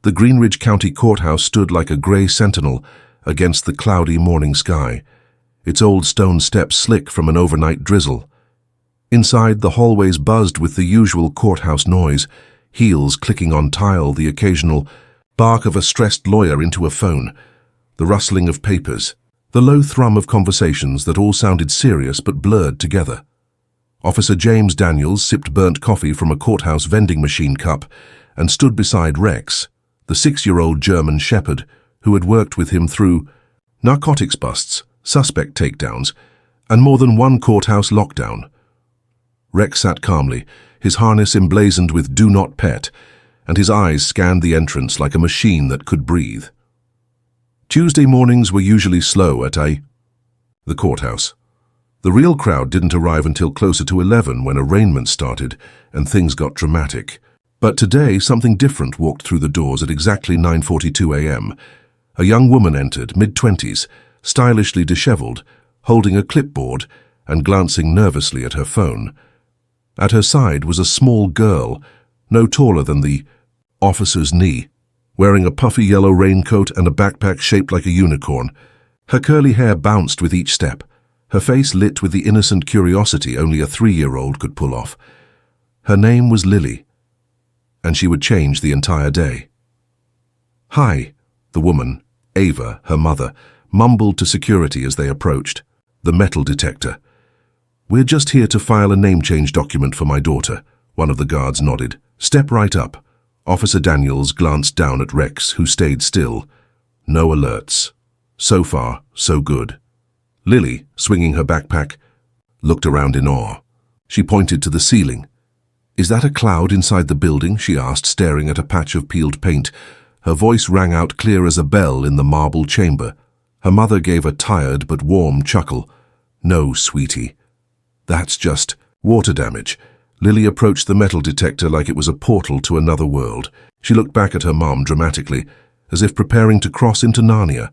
The Greenridge County Courthouse stood like a gray sentinel against the cloudy morning sky, its old stone steps slick from an overnight drizzle. Inside, the hallways buzzed with the usual courthouse noise, heels clicking on tile, the occasional bark of a stressed lawyer into a phone, the rustling of papers, the low thrum of conversations that all sounded serious but blurred together. Officer James Daniels sipped burnt coffee from a courthouse vending machine cup and stood beside Rex, the 6-year-old German shepherd who had worked with him through narcotics busts, suspect takedowns, and more than one courthouse lockdown. Rex sat calmly, his harness emblazoned with "Do Not Pet," and his eyes scanned the entrance like a machine that could breathe. Tuesday mornings were usually slow at the courthouse. The real crowd didn't arrive until closer to 11 when arraignment started and things got dramatic. But today something different walked through the doors at exactly 9:42 a.m. A young woman entered, mid-20s, stylishly disheveled, holding a clipboard and glancing nervously at her phone. At her side was a small girl, no taller than the officer's knee, wearing a puffy yellow raincoat and a backpack shaped like a unicorn. Her curly hair bounced with each step, her face lit with the innocent curiosity only a 3-year-old could pull off. Her name was Lily, and she would change the entire day. "Hi," the woman, Ava, her mother, mumbled to security as they approached. "The metal detector." "We're just here to file a name change document for my daughter," one of the guards nodded. "Step right up." Officer Daniels glanced down at Rex, who stayed still. No alerts. So far, so good. Lily, swinging her backpack, looked around in awe. She pointed to the ceiling. "Is that a cloud inside the building?" she asked, staring at a patch of peeled paint. Her voice rang out clear as a bell in the marble chamber. Her mother gave a tired but warm chuckle. "No, sweetie. That's just water damage." Lily approached the metal detector like it was a portal to another world. She looked back at her mom dramatically, as if preparing to cross into Narnia.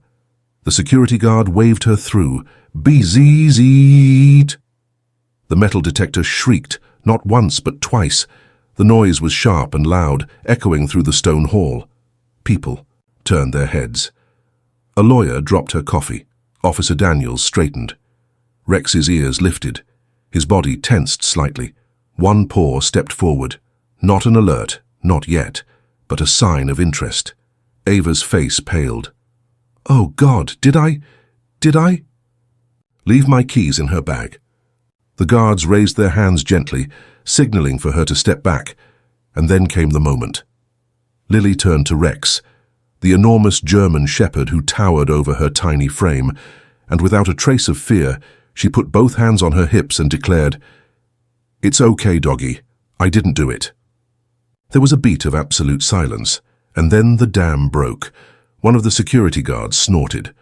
The security guard waved her through. "Bezeet!" The metal detector shrieked, not once but twice. The noise was sharp and loud, echoing through the stone hall. People turned their heads. A lawyer dropped her coffee. Officer Daniels straightened. Rex's ears lifted. His body tensed slightly. One paw stepped forward. Not an alert, not yet, but a sign of interest. Ava's face paled. "Oh God, did I? Leave my keys in her bag." The guards raised their hands gently, signaling for her to step back, and then came the moment. Lily turned to Rex, the enormous German shepherd who towered over her tiny frame, and without a trace of fear, she put both hands on her hips and declared, "It's okay, doggy. I didn't do it." There was a beat of absolute silence, and then the dam broke. One of the security guards snorted.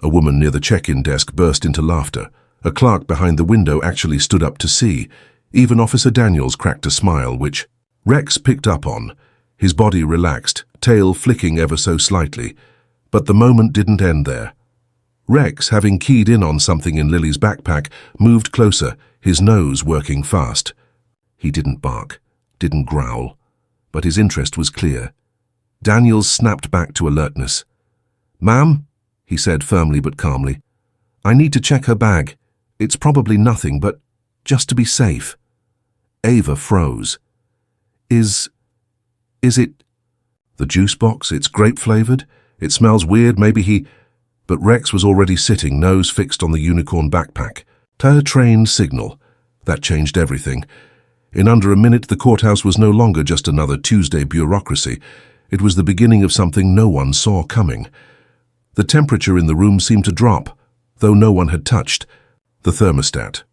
A woman near the check-in desk burst into laughter. A clerk behind the window actually stood up to see. Even Officer Daniels cracked a smile, which Rex picked up on. His body relaxed, tail flicking ever so slightly. But the moment didn't end there. Rex, having keyed in on something in Lily's backpack, moved closer, his nose working fast. He didn't bark, didn't growl, but his interest was clear. Daniels snapped back to alertness. "Ma'am," he said firmly but calmly, "I need to check her bag. It's probably nothing, but just to be safe." Ava froze. Is it the juice box? It's grape-flavored? It smells weird, maybe he... But Rex was already sitting, nose fixed on the unicorn backpack. Her trained signal. That changed everything. In under a minute, the courthouse was no longer just another Tuesday bureaucracy. It was the beginning of something no one saw coming. The temperature in the room seemed to drop, though no one had touched the thermostat.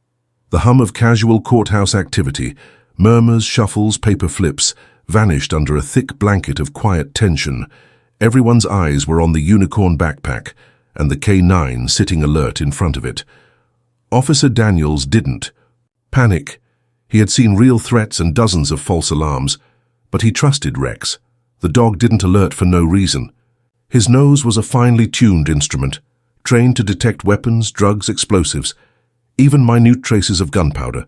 The hum of casual courthouse activity, murmurs, shuffles, paper flips, vanished under a thick blanket of quiet tension. Everyone's eyes were on the unicorn backpack and the K9 sitting alert in front of it. Officer Daniels didn't panic. He had seen real threats and dozens of false alarms, but he trusted Rex. The dog didn't alert for no reason. His nose was a finely tuned instrument, trained to detect weapons, drugs, explosives, even minute traces of gunpowder.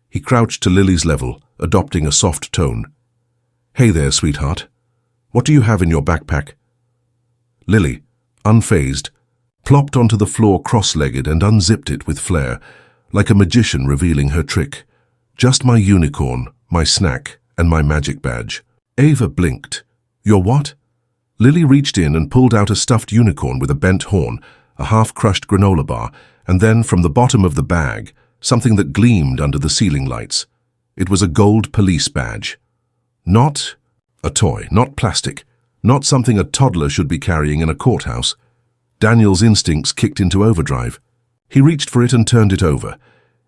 He crouched to Lily's level, adopting a soft tone. "Hey there, sweetheart." What do you have in your backpack? Lily, unfazed, plopped onto the floor cross-legged and unzipped it with flair, like a magician revealing her trick. Just my unicorn, my snack, and my magic badge. Ava blinked. Your what? Lily reached in and pulled out a stuffed unicorn with a bent horn, a half-crushed granola bar, and then, from the bottom of the bag, something that gleamed under the ceiling lights. It was a gold police badge. Not a toy, not plastic, not something a toddler should be carrying in a courthouse. Daniel's instincts kicked into overdrive. He reached for it and turned it over.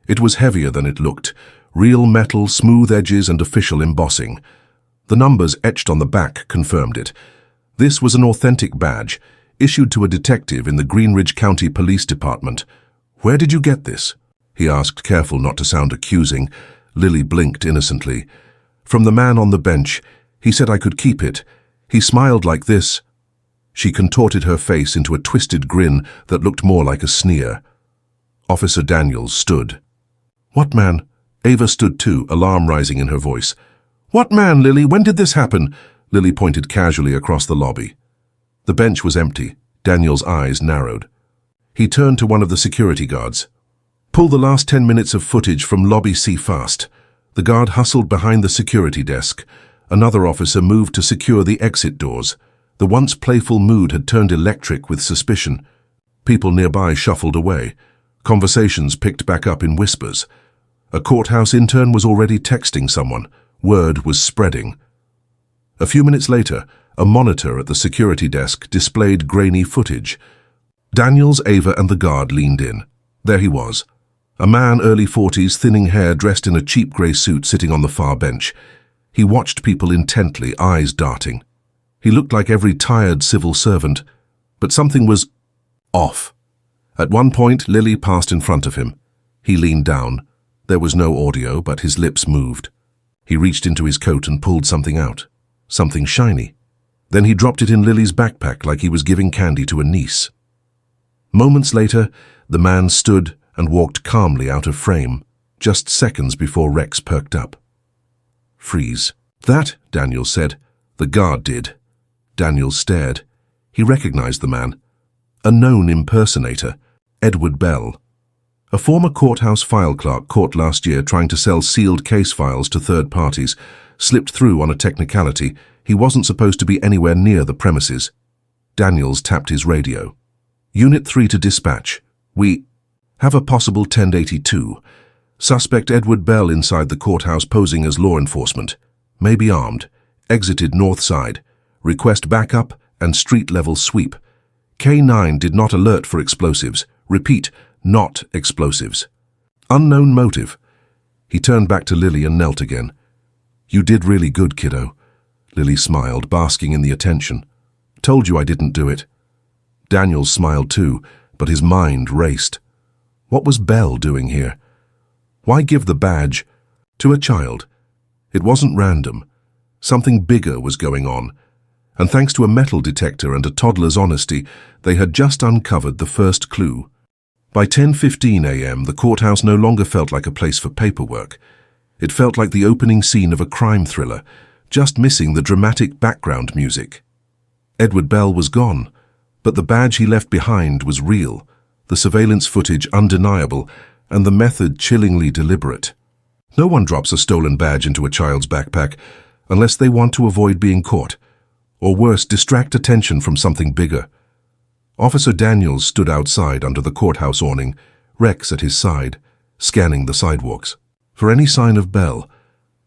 It was heavier than it looked, real metal, smooth edges and official embossing. The numbers etched on the back confirmed it. This was an authentic badge, issued to a detective in the Greenridge County Police Department. Where did you get this? He asked, careful not to sound accusing. Lily blinked innocently. From the man on the bench. He said I could keep it. He smiled like this. She contorted her face into a twisted grin that looked more like a sneer. Officer Daniels stood. What man? Ava stood too, alarm rising in her voice. What man, Lily? When did this happen? Lily pointed casually across the lobby. The bench was empty. Daniel's eyes narrowed. He turned to one of the security guards. Pull the last 10 minutes of footage from Lobby C fast. The guard hustled behind the security desk. Another officer moved to secure the exit doors. The once playful mood had turned electric with suspicion. People nearby shuffled away. Conversations picked back up in whispers. A courthouse intern was already texting someone. Word was spreading. A few minutes later, a monitor at the security desk displayed grainy footage. Daniels, Ava, and the guard leaned in. There he was. A man, early 40s, thinning hair, dressed in a cheap grey suit, sitting on the far bench. He watched people intently, eyes darting. He looked like every tired civil servant, but something was off. At one point, Lily passed in front of him. He leaned down. There was no audio, but his lips moved. He reached into his coat and pulled something out. Something shiny. Then he dropped it in Lily's backpack like he was giving candy to a niece. Moments later, the man stood and walked calmly out of frame, just seconds before Rex perked up. Freeze. That, Daniel said. The guard did. Daniel stared. He recognized the man. A known impersonator, Edward Bell. A former courthouse file clerk caught last year trying to sell sealed case files to third parties, slipped through on a technicality. He wasn't supposed to be anywhere near the premises. Daniels tapped his radio. Unit 3 to dispatch. We have a possible 1082. Suspect Edward Bell inside the courthouse posing as law enforcement. Maybe armed. Exited north side. Request backup and street-level sweep. K9 did not alert for explosives. Repeat, not explosives. Unknown motive. He turned back to Lily and knelt again. You did really good, kiddo. Lily smiled, basking in the attention. Told you I didn't do it. Daniels smiled too, but his mind raced. What was Bell doing here? Why give the badge to a child? It wasn't random. Something bigger was going on. And thanks to a metal detector and a toddler's honesty, they had just uncovered the first clue. By 10:15 a.m., the courthouse no longer felt like a place for paperwork. It felt like the opening scene of a crime thriller, just missing the dramatic background music. Edward Bell was gone, but the badge he left behind was real, the surveillance footage undeniable, and the method chillingly deliberate. No one drops a stolen badge into a child's backpack unless they want to avoid being caught, or worse, distract attention from something bigger. Officer Daniels stood outside under the courthouse awning, Rex at his side, scanning the sidewalks. For any sign of Bell,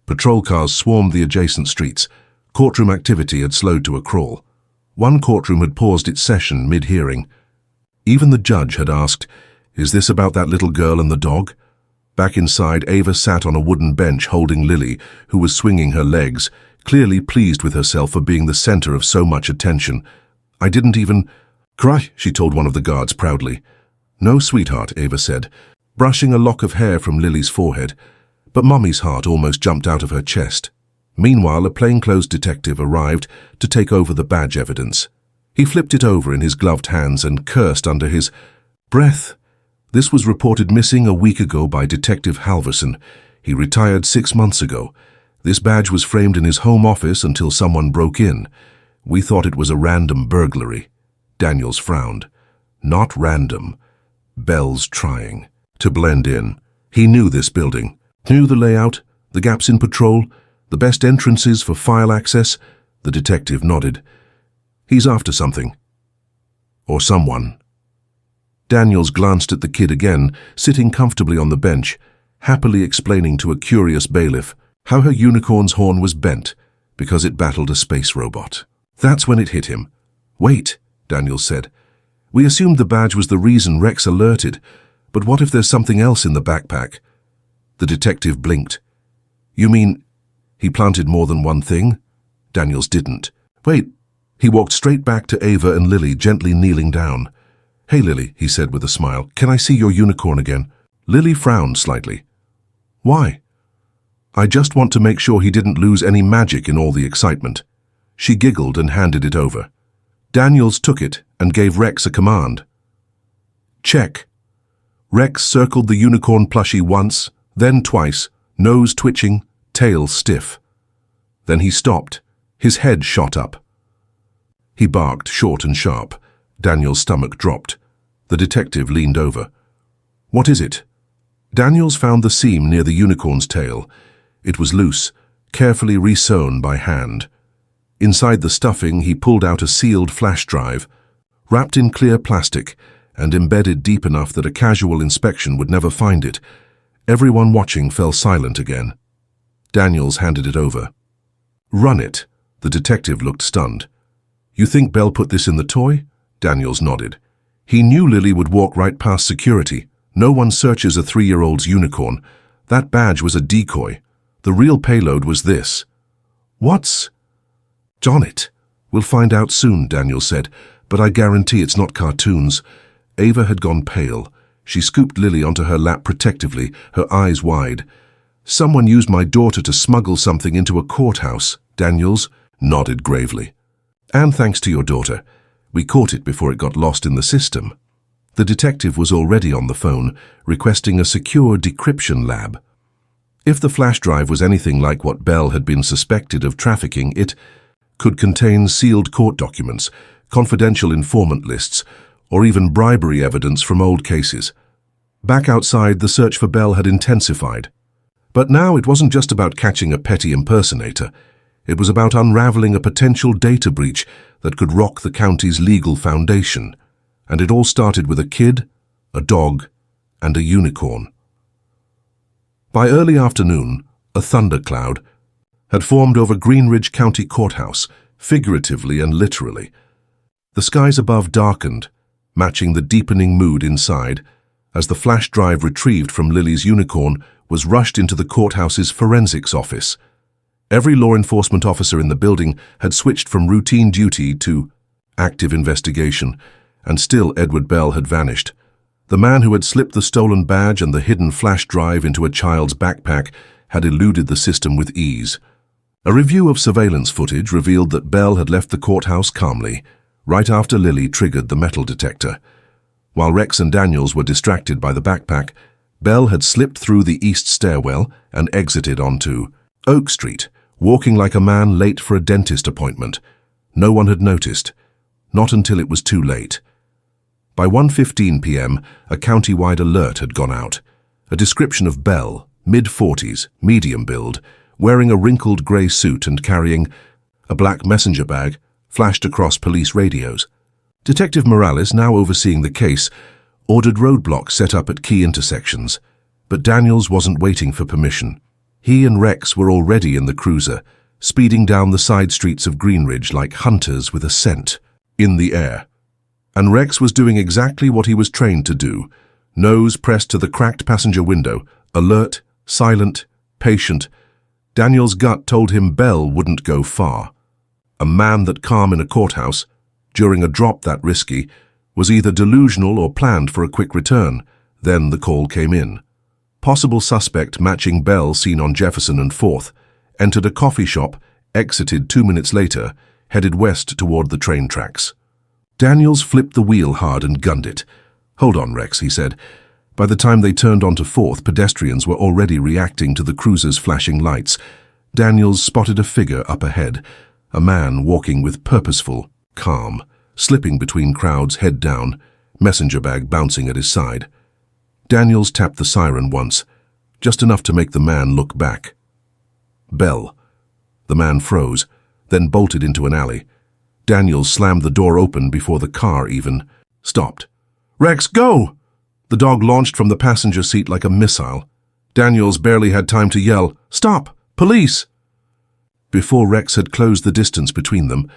patrol cars swarmed the adjacent streets. Courtroom activity had slowed to a crawl. One courtroom had paused its session mid-hearing. Even the judge had asked, "Is this about that little girl and the dog?" Back inside, Ava sat on a wooden bench holding Lily, who was swinging her legs, clearly pleased with herself for being the center of so much attention. "I didn't even cry," she told one of the guards proudly. "No, sweetheart," Ava said, brushing a lock of hair from Lily's forehead. But Mummy's heart almost jumped out of her chest. Meanwhile, a plainclothes detective arrived to take over the badge evidence. He flipped it over in his gloved hands and cursed under his breath. This was reported missing a week ago by Detective Halverson. He retired 6 months ago. This badge was framed in his home office until someone broke in. We thought it was a random burglary. Daniels frowned. Not random. Bell's trying to blend in. He knew this building, knew the layout, the gaps in patrol, the best entrances for file access. The detective nodded. He's after something. Or someone. Daniels glanced at the kid again, sitting comfortably on the bench, happily explaining to a curious bailiff how her unicorn's horn was bent because it battled a space robot. That's when it hit him. Wait, Daniels said. We assumed the badge was the reason Rex alerted, but what if there's something else in the backpack? The detective blinked. You mean he planted more than one thing? Daniels didn't. Wait. He walked straight back to Ava and Lily, gently kneeling down. Hey, Lily, he said with a smile, can I see your unicorn again? Lily frowned slightly. Why? I just want to make sure he didn't lose any magic in all the excitement. She giggled and handed it over. Daniels took it and gave Rex a command. Check. Rex circled the unicorn plushie once, then twice, nose twitching, tail stiff. Then he stopped. His head shot up. He barked, short and sharp. Daniel's stomach dropped. The detective leaned over. What is it? Daniels found the seam near the unicorn's tail. It was loose, carefully resewn by hand. Inside the stuffing, he pulled out a sealed flash drive, wrapped in clear plastic and embedded deep enough that a casual inspection would never find it. Everyone watching fell silent again. Daniels handed it over. Run it. The detective looked stunned. You think Bell put this in the toy? Daniels nodded. He knew Lily would walk right past security. No one searches a 3-year-old's unicorn. That badge was a decoy. The real payload was this. What's on it? We'll find out soon, Daniels said, but I guarantee it's not cartoons. Ava had gone pale. She scooped Lily onto her lap protectively, her eyes wide. Someone used my daughter to smuggle something into a courthouse, Daniels nodded gravely. And thanks to your daughter, we caught it before it got lost in the system. The detective was already on the phone, requesting a secure decryption lab. If the flash drive was anything like what Bell had been suspected of trafficking, it could contain sealed court documents, confidential informant lists, or even bribery evidence from old cases. Back outside, the search for Bell had intensified. But now it wasn't just about catching a petty impersonator. It was about unraveling a potential data breach that could rock the county's legal foundation. And it all started with a kid, a dog, and a unicorn. By early afternoon, a thundercloud had formed over Greenridge County Courthouse, figuratively and literally. The skies above darkened, matching the deepening mood inside, as the flash drive retrieved from Lily's unicorn was rushed into the courthouse's forensics office. Every law enforcement officer in the building had switched from routine duty to active investigation, and still Edward Bell had vanished. The man who had slipped the stolen badge and the hidden flash drive into a child's backpack had eluded the system with ease. A review of surveillance footage revealed that Bell had left the courthouse calmly, right after Lily triggered the metal detector. While Rex and Daniels were distracted by the backpack, Bell had slipped through the east stairwell and exited onto Oak Street, walking like a man late for a dentist appointment. No one had noticed, not until it was too late. By 1:15 p.m., a county-wide alert had gone out. A description of Bell, mid-40s, medium build, wearing a wrinkled grey suit and carrying a black messenger bag, flashed across police radios. Detective Morales, now overseeing the case, ordered roadblocks set up at key intersections. But Daniels wasn't waiting for permission. He and Rex were already in the cruiser, speeding down the side streets of Greenridge like hunters with a scent in the air. And Rex was doing exactly what he was trained to do, nose pressed to the cracked passenger window, alert, silent, patient. Daniel's gut told him Bell wouldn't go far. A man that calm in a courthouse, during a drop that risky, was either delusional or planned for a quick return. Then the call came in. Possible suspect matching Bell seen on Jefferson and 4th, entered a coffee shop, exited 2 minutes later, headed west toward the train tracks. Daniels flipped the wheel hard and gunned it. Hold on, Rex, he said. By the time they turned onto 4th, pedestrians were already reacting to the cruiser's flashing lights. Daniels spotted a figure up ahead, A man walking with purposeful calm, slipping between crowds, head down, messenger bag bouncing at his side. Daniels tapped the siren once, just enough to make the man look back. Bell. The man froze, then bolted into an alley. Daniels slammed the door open before the car even stopped. "Rex, go!" The dog launched from the passenger seat like a missile. Daniels barely had time to yell, "Stop! Police!" Before Rex had closed the distance between them,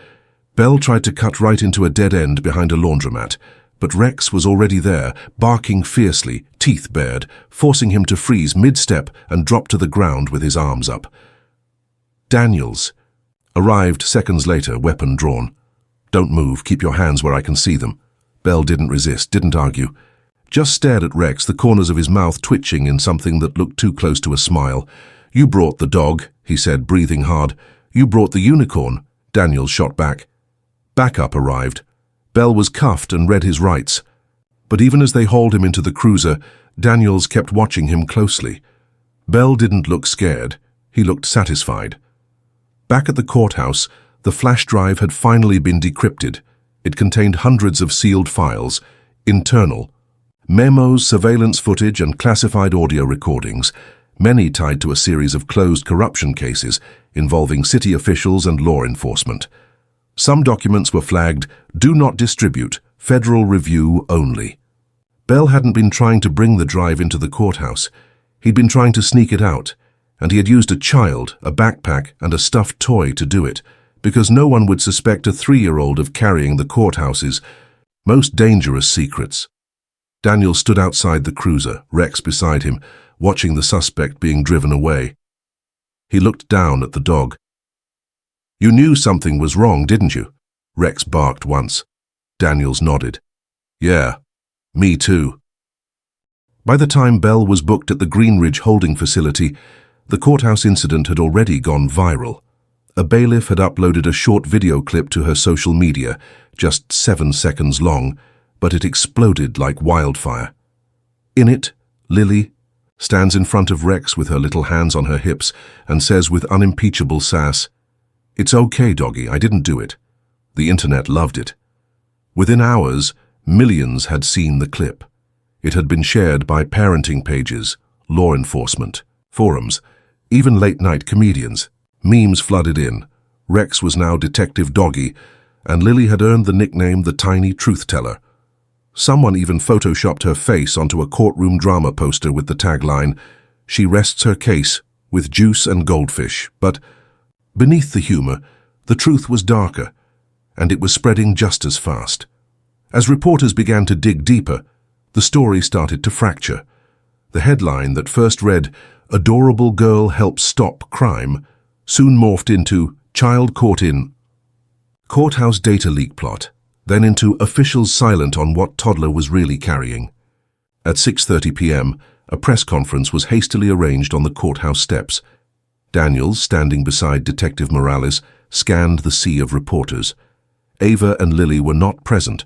Bell tried to cut right into a dead end behind a laundromat, but Rex was already there, barking fiercely, teeth bared, forcing him to freeze mid-step and drop to the ground with his arms up. Daniels arrived seconds later, weapon drawn. "Don't move, keep your hands where I can see them." Bell didn't resist, didn't argue. Just stared at Rex, the corners of his mouth twitching in something that looked too close to a smile. "You brought the dog," he said, breathing hard. "You brought the unicorn." Daniels shot back. Backup arrived. Bell was cuffed and read his rights. But even as they hauled him into the cruiser, Daniels kept watching him closely. Bell didn't look scared. He looked satisfied. Back at the courthouse, the flash drive had finally been decrypted. It contained hundreds of sealed files, internal, memos, surveillance footage, and classified audio recordings, many tied to a series of closed corruption cases involving city officials and law enforcement. Some documents were flagged, "Do not distribute, federal review only." Bell hadn't been trying to bring the drive into the courthouse. He'd been trying to sneak it out, and he had used a child, a backpack, and a stuffed toy to do it, because no one would suspect a 3-year-old of carrying the courthouse's most dangerous secrets. Daniel stood outside the cruiser, Rex beside him, watching the suspect being driven away. He looked down at the dog. "You knew something was wrong, didn't you?" Rex barked once. Daniels nodded. "Yeah, me too." By the time Bell was booked at the Greenridge holding facility, the courthouse incident had already gone viral. A bailiff had uploaded a short video clip to her social media, just 7 seconds long, but it exploded like wildfire. In it, Lily stands in front of Rex with her little hands on her hips and says with unimpeachable sass, "It's okay, doggy, I didn't do it." The internet loved it. Within hours, millions had seen the clip. It had been shared by parenting pages, law enforcement, forums, even late-night comedians. Memes flooded in. Rex was now Detective Doggy, and Lily had earned the nickname the Tiny Truth Teller. Someone even photoshopped her face onto a courtroom drama poster with the tagline, "She rests her case with juice and goldfish." But beneath the humor, the truth was darker, and it was spreading just as fast. As reporters began to dig deeper, the story started to fracture. The headline that first read, "Adorable Girl Helps Stop Crime," soon morphed into "Child Caught in Courthouse Data Leak Plot," then into "Officials Silent on What Toddler Was Really Carrying." At 6:30 p.m., a press conference was hastily arranged on the courthouse steps. Daniels, standing beside Detective Morales, scanned the sea of reporters. Ava and Lily were not present.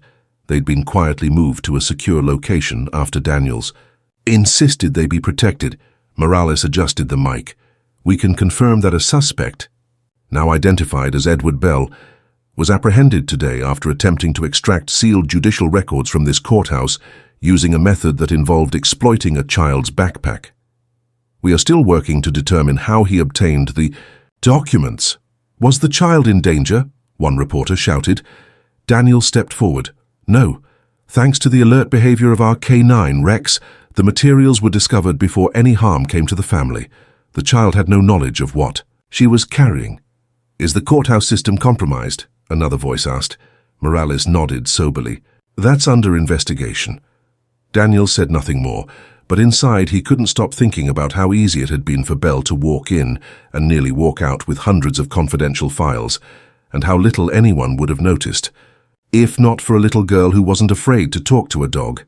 They'd been quietly moved to a secure location after Daniels insisted they be protected. Morales adjusted the mic. "We can confirm that a suspect, now identified as Edward Bell, was apprehended today after attempting to extract sealed judicial records from this courthouse using a method that involved exploiting a child's backpack. We are still working to determine how he obtained the documents." "Was the child in danger?" one reporter shouted. Daniel stepped forward. "No. Thanks to the alert behavior of our K9, Rex, the materials were discovered before any harm came to the family. The child had no knowledge of what she was carrying." "Is the courthouse system compromised?" another voice asked. Morales nodded soberly. "That's under investigation." Daniel said nothing more, but inside he couldn't stop thinking about how easy it had been for Bell to walk in and nearly walk out with hundreds of confidential files, and how little anyone would have noticed, if not for a little girl who wasn't afraid to talk to a dog.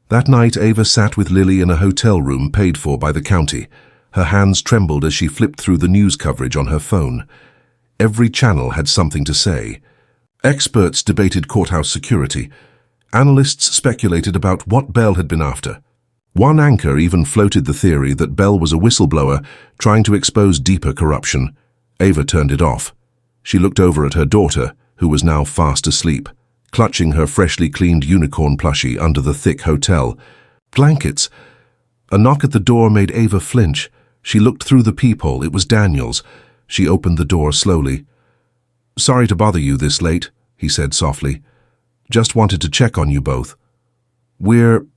That night, Ava sat with Lily in a hotel room paid for by the county. Her hands trembled as she flipped through the news coverage on her phone. Every channel had something to say. Experts debated courthouse security. Analysts speculated about what Bell had been after. One anchor even floated the theory that Bell was a whistleblower trying to expose deeper corruption. Ava turned it off. She looked over at her daughter, who was now fast asleep, clutching her freshly cleaned unicorn plushie under the thick hotel. Blankets! A knock at the door made Ava flinch. She looked through the peephole. It was Daniels. She opened the door slowly. "Sorry to bother you this late," he said softly. "Just wanted to check on you both." "We're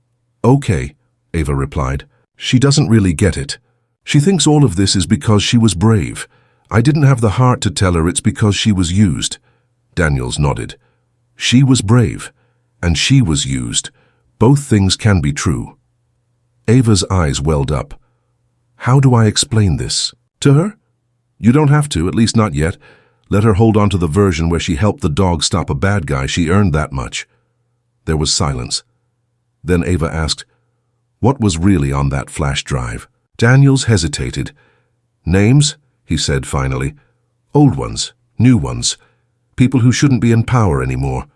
okay," Ava replied. She doesn't really get it. She thinks all of this is because she was brave. I didn't have the heart to tell her it's because she was used. Daniels nodded. She was brave, and she was used. Both things can be true. Ava's eyes welled up. How do I explain this? To her? You don't have to, at least not yet. Let her hold on to the version where she helped the dog stop a bad guy. She earned that much. There was silence. Then Ava asked, "What was really on that flash drive?" Daniels hesitated. "Names?" he said finally. "Old ones, new ones, people who shouldn't be in power anymore,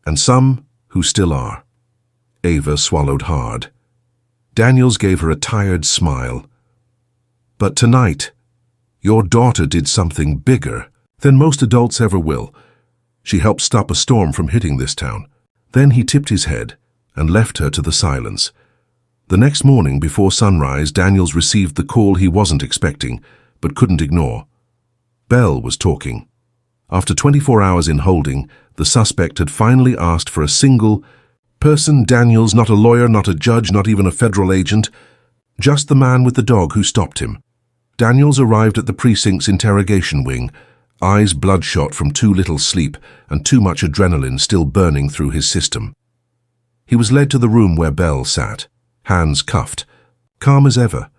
and some who still are." Ava swallowed hard. Daniels gave her a tired smile. "But tonight, your daughter did something bigger than most adults ever will. She helped stop a storm from hitting this town." Then he tipped his head and left her to the silence. The next morning, before sunrise, Daniels received the call he wasn't expecting, but couldn't ignore. Belle was talking. After 24 hours in holding, the suspect had finally asked for a single person. Daniels, not a lawyer, not a judge, not even a federal agent, just the man with the dog who stopped him. Daniels arrived at the precinct's interrogation wing, eyes bloodshot from too little sleep and too much adrenaline still burning through his system. He was led to the room where Belle sat, hands cuffed, calm as ever.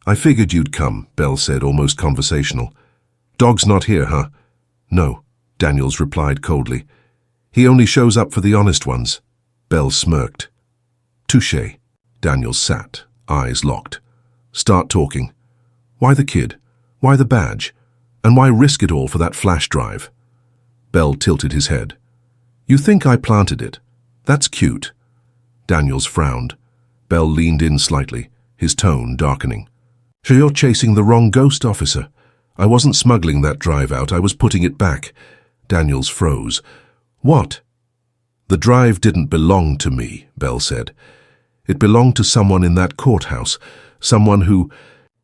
"I figured you'd come," Belle said, almost conversational. "Dog's not here, huh?" "No," Daniels replied coldly. "He only shows up for the honest ones." Belle smirked. "Touché." Daniels sat, eyes locked. "Start talking. Why the kid? Why the badge? And why risk it all for that flash drive?" Belle tilted his head. "You think I planted it? That's cute." Daniels frowned. Belle leaned in slightly, his tone darkening. "So you're chasing the wrong ghost, officer. I wasn't smuggling that drive out, I was putting it back." Daniels froze. "What?" "The drive didn't belong to me," Belle said. "It belonged to someone in that courthouse, someone who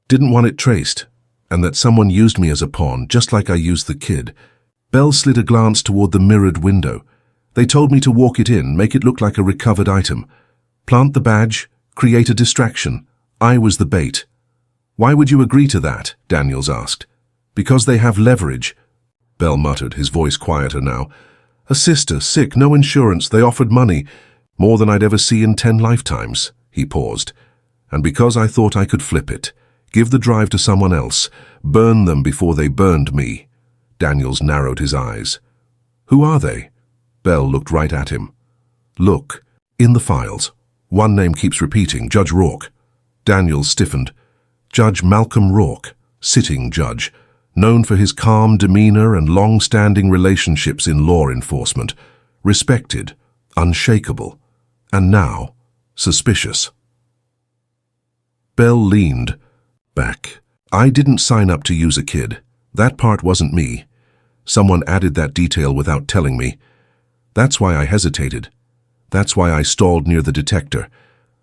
didn't want it traced, and that someone used me as a pawn, just like I used the kid." Belle slid a glance toward the mirrored window. "They told me to walk it in, make it look like a recovered item. Plant the badge, create a distraction. I was the bait." "Why would you agree to that?" Daniels asked. "Because they have leverage," Belle muttered, his voice quieter now. "A sister, sick, no insurance, they offered money. More than I'd ever see in 10 lifetimes." He paused. "And because I thought I could flip it, give the drive to someone else, burn them before they burned me." Daniels narrowed his eyes. "Who are they?" Belle looked right at him. "Look, in the files. One name keeps repeating, Judge Rourke." Daniels stiffened. Judge Malcolm Rourke, sitting judge, known for his calm demeanor and long-standing relationships in law enforcement, respected, unshakable, and now suspicious. Belle leaned back. "I didn't sign up to use a kid. That part wasn't me. Someone added that detail without telling me. That's why I hesitated. That's why I stalled near the detector.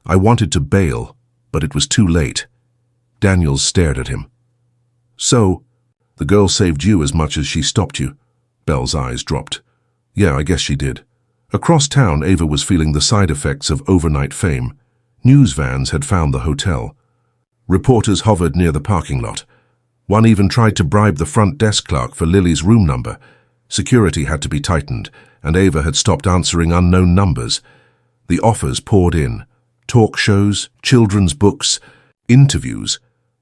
I wanted to bail, but it was too late." Daniels stared at him. "So, the girl saved you as much as she stopped you?" Belle's eyes dropped. "Yeah, I guess she did." Across town, Ava was feeling the side effects of overnight fame. News vans had found the hotel. Reporters hovered near the parking lot. One even tried to bribe the front desk clerk for Lily's room number. Security had to be tightened, and Ava had stopped answering unknown numbers. The offers poured in. Talk shows, children's books, interviews.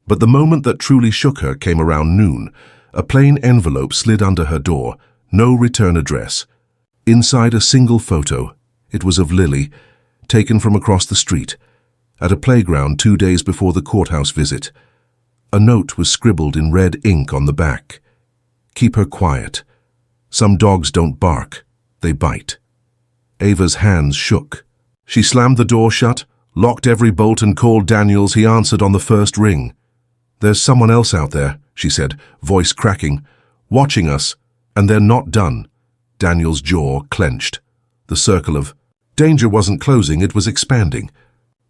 But the moment that truly shook her came around noon. A plain envelope slid under her door, no return address. Inside a single photo. It was of Lily, taken from across the street, at a playground 2 days before the courthouse visit. A note was scribbled in red ink on the back. "Keep her quiet. Some dogs don't bark, they bite." Ava's hands shook. She slammed the door shut, locked every bolt and called Daniels. He answered on the first ring. "There's someone else out there," she said, voice cracking. "Watching us. And they're not done. Daniel's jaw clenched. The circle of danger wasn't closing, it was expanding.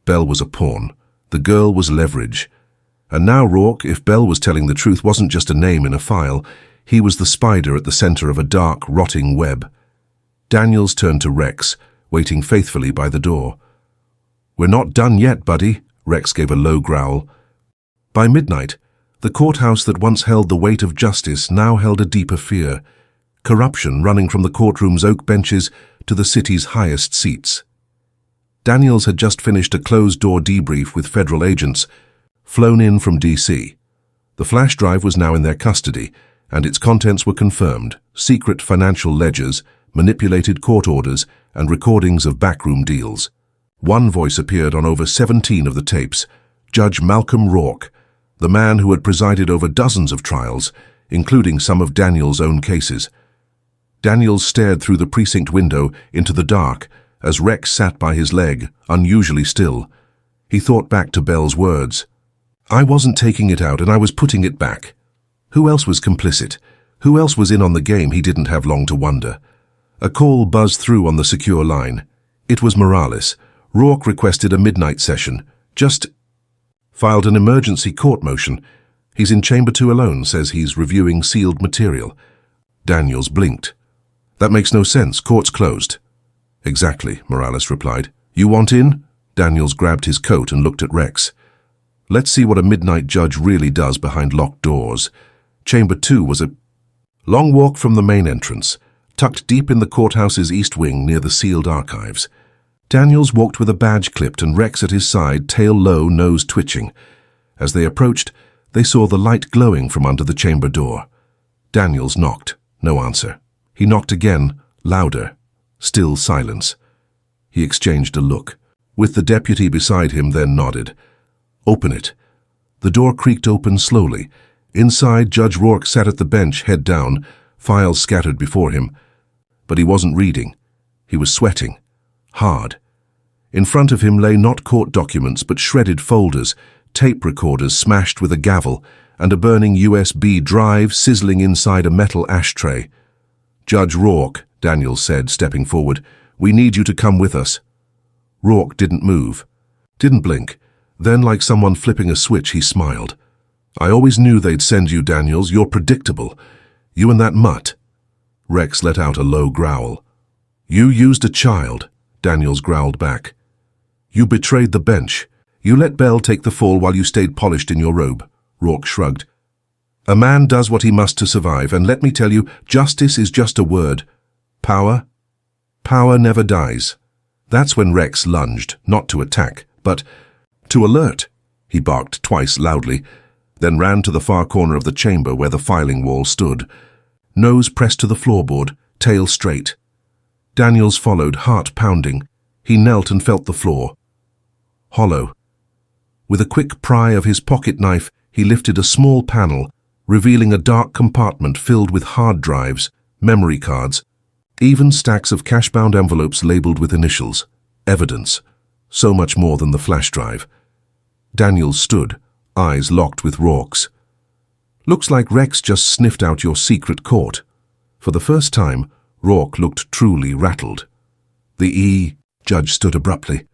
Belle was a pawn. The girl was leverage. And now Rourke, if Belle was telling the truth, wasn't just a name in a file. He was the spider at the center of a dark, rotting web. Daniels turned to Rex, waiting faithfully by the door. "We're not done yet, buddy," Rex gave a low growl. By midnight, the courthouse that once held the weight of justice now held a deeper fear. Corruption running from the courtroom's oak benches to the city's highest seats. Daniels had just finished a closed-door debrief with federal agents, flown in from D.C. The flash drive was now in their custody, and its contents were confirmed: secret financial ledgers, manipulated court orders, and recordings of backroom deals. One voice appeared on over 17 of the tapes: Judge Malcolm Rourke, the man who had presided over dozens of trials, including some of Daniels' own cases. Daniels stared through the precinct window into the dark as Rex sat by his leg, unusually still. He thought back to Belle's words. "I wasn't taking it out, and I was putting it back." Who else was complicit? Who else was in on the game? He didn't have long to wonder. A call buzzed through on the secure line. It was Morales. Rourke requested a midnight session. Just filed an emergency court motion. He's in Chamber 2 alone, says he's reviewing sealed material. Daniels blinked. "That makes no sense. Court's closed." "Exactly," Morales replied. "You want in?" Daniels grabbed his coat and looked at Rex. "Let's see what a midnight judge really does behind locked doors." Chamber 2 was a long walk from the main entrance, tucked deep in the courthouse's east wing near the sealed archives. Daniels walked with a badge clipped and Rex at his side, tail low, nose twitching. As they approached, they saw the light glowing from under the chamber door. Daniels knocked. No answer. He knocked again, louder. Still silence. He exchanged a look, with the deputy beside him, then nodded. "Open it." The door creaked open slowly. Inside, Judge Rourke sat at the bench, head down, files scattered before him. But he wasn't reading. He was sweating. Hard. In front of him lay not court documents, but shredded folders, tape recorders smashed with a gavel, and a burning USB drive sizzling inside a metal ashtray. "Judge Rourke," Daniels said, stepping forward, "we need you to come with us." Rourke didn't move, didn't blink. Then, like someone flipping a switch, he smiled. "I always knew they'd send you, Daniels. You're predictable. You and that mutt." Rex let out a low growl. "You used a child," Daniels growled back. "You betrayed the bench. You let Belle take the fall while you stayed polished in your robe." Rourke shrugged. "A man does what he must to survive, and let me tell you, justice is just a word. Power? Power never dies." That's when Rex lunged, not to attack, but to alert. He barked twice loudly, then ran to the far corner of the chamber where the filing wall stood. Nose pressed to the floorboard, tail straight. Daniels followed, heart pounding. He knelt and felt the floor. Hollow. With a quick pry of his pocket knife, he lifted a small panel, revealing a dark compartment filled with hard drives, memory cards, even stacks of cash-bound envelopes labeled with initials. Evidence. So much more than the flash drive. Daniels stood, eyes locked with Rourke's. "Looks like Rex just sniffed out your secret court." For the first time, Rourke looked truly rattled. The judge stood abruptly.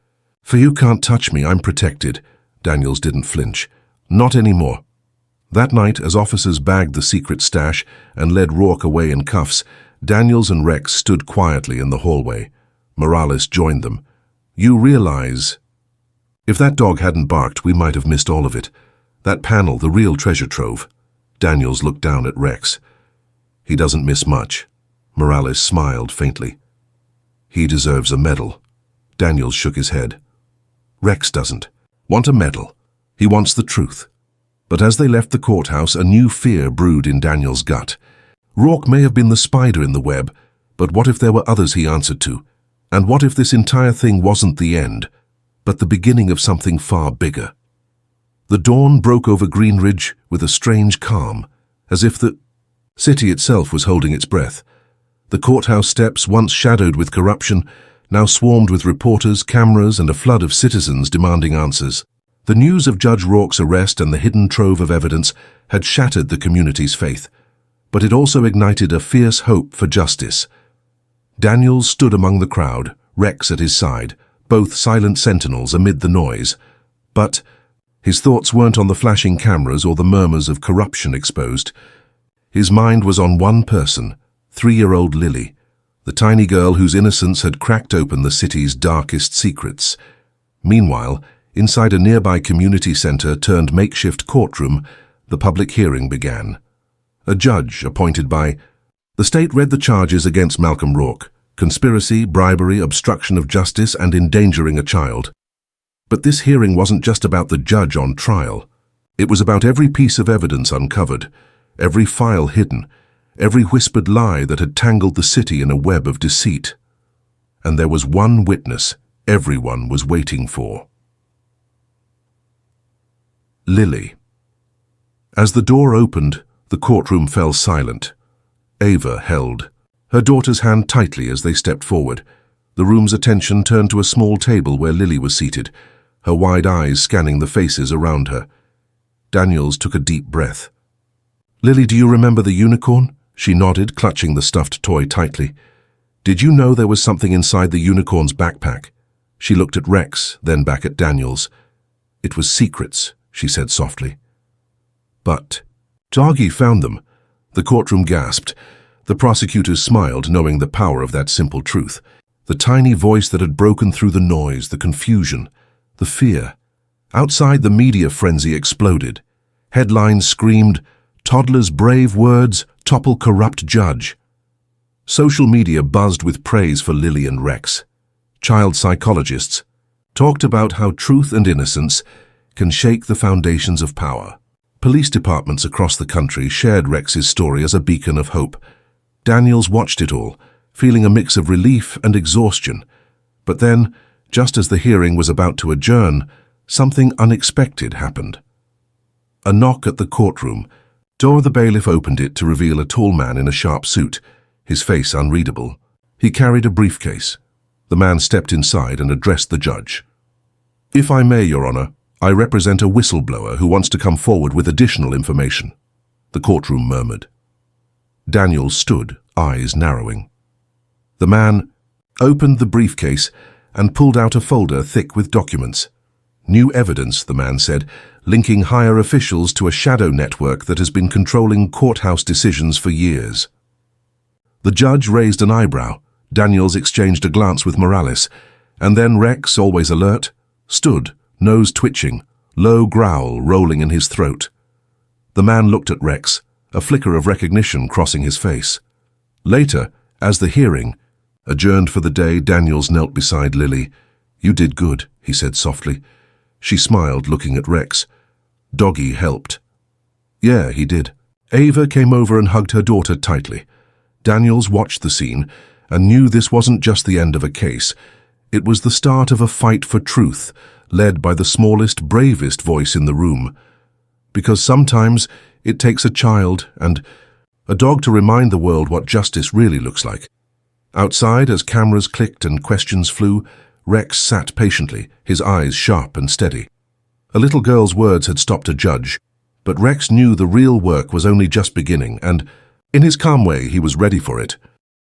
"For you can't touch me, I'm protected." Daniels didn't flinch. "Not anymore." That night, as officers bagged the secret stash and led Rourke away in cuffs, Daniels and Rex stood quietly in the hallway. Morales joined them. "You realize, if that dog hadn't barked, we might have missed all of it. That panel, the real treasure trove." Daniels looked down at Rex. "He doesn't miss much." Morales smiled faintly. "He deserves a medal." Daniels shook his head. "Rex doesn't want a medal. He wants the truth." But as they left the courthouse, a new fear brewed in Daniels' gut. Rourke may have been the spider in the web, but what if there were others he answered to? And what if this entire thing wasn't the end, but the beginning of something far bigger? The dawn broke over Greenridge with a strange calm, as if the city itself was holding its breath. The courthouse steps, once shadowed with corruption, now swarmed with reporters, cameras, and a flood of citizens demanding answers. The news of Judge Rourke's arrest and the hidden trove of evidence had shattered the community's faith. but it also ignited a fierce hope for justice. Daniels stood among the crowd, Rex at his side, both silent sentinels amid the noise. But his thoughts weren't on the flashing cameras or the murmurs of corruption exposed. His mind was on one person, 3-year-old Lily, the tiny girl whose innocence had cracked open the city's darkest secrets. Meanwhile, inside a nearby community center turned makeshift courtroom, the public hearing began. A judge appointed by the state read the charges against Malcolm Rourke: conspiracy, bribery, obstruction of justice, and endangering a child. But this hearing wasn't just about the judge on trial. It was about every piece of evidence uncovered, every file hidden, every whispered lie that had tangled the city in a web of deceit. And there was one witness everyone was waiting for. Lily. As the door opened, the courtroom fell silent. Ava held her daughter's hand tightly as they stepped forward. The room's attention turned to a small table where Lily was seated, her wide eyes scanning the faces around her. Daniels took a deep breath. "Lily, do you remember the unicorn?" She nodded, clutching the stuffed toy tightly. "Did you know there was something inside the unicorn's backpack?" She looked at Rex, then back at Daniels. "It was secrets," she said softly. "But Doggy found them." The courtroom gasped. The prosecutors smiled, knowing the power of that simple truth. The tiny voice that had broken through the noise, the confusion, the fear. Outside, the media frenzy exploded. Headlines screamed, "Toddler's brave words topple corrupt judge." Social media buzzed with praise for Lily and Rex. Child psychologists talked about how truth and innocence can shake the foundations of power. Police departments across the country shared Rex's story as a beacon of hope. Daniels watched it all, feeling a mix of relief and exhaustion. But then, just as the hearing was about to adjourn, something unexpected happened. A knock at the courtroom. The bailiff opened it to reveal a tall man in a sharp suit, his face unreadable. He carried a briefcase. The man stepped inside and addressed the judge. "If I may, Your Honor, I represent a whistleblower who wants to come forward with additional information," the courtroom murmured. Daniels stood, eyes narrowing. The man opened the briefcase and pulled out a folder thick with documents. "New evidence," the man said, linking higher officials to a shadow network that has been controlling courthouse decisions for years. The judge raised an eyebrow. Daniels exchanged a glance with Morales, and then Rex, always alert, stood, nose twitching, low growl rolling in his throat. The man looked at Rex, a flicker of recognition crossing his face. Later, as the hearing adjourned for the day, Daniels knelt beside Lily. "You did good," he said softly. She smiled, looking at Rex. "Doggy helped." "Yeah, he did." Ava came over and hugged her daughter tightly. Daniels watched the scene and knew this wasn't just the end of a case. It was the start of a fight for truth, led by the smallest, bravest voice in the room. Because sometimes it takes a child and a dog to remind the world what justice really looks like. Outside, as cameras clicked and questions flew, Rex sat patiently, his eyes sharp and steady. A little girl's words had stopped a judge, but Rex knew the real work was only just beginning, and in his calm way he was ready for it.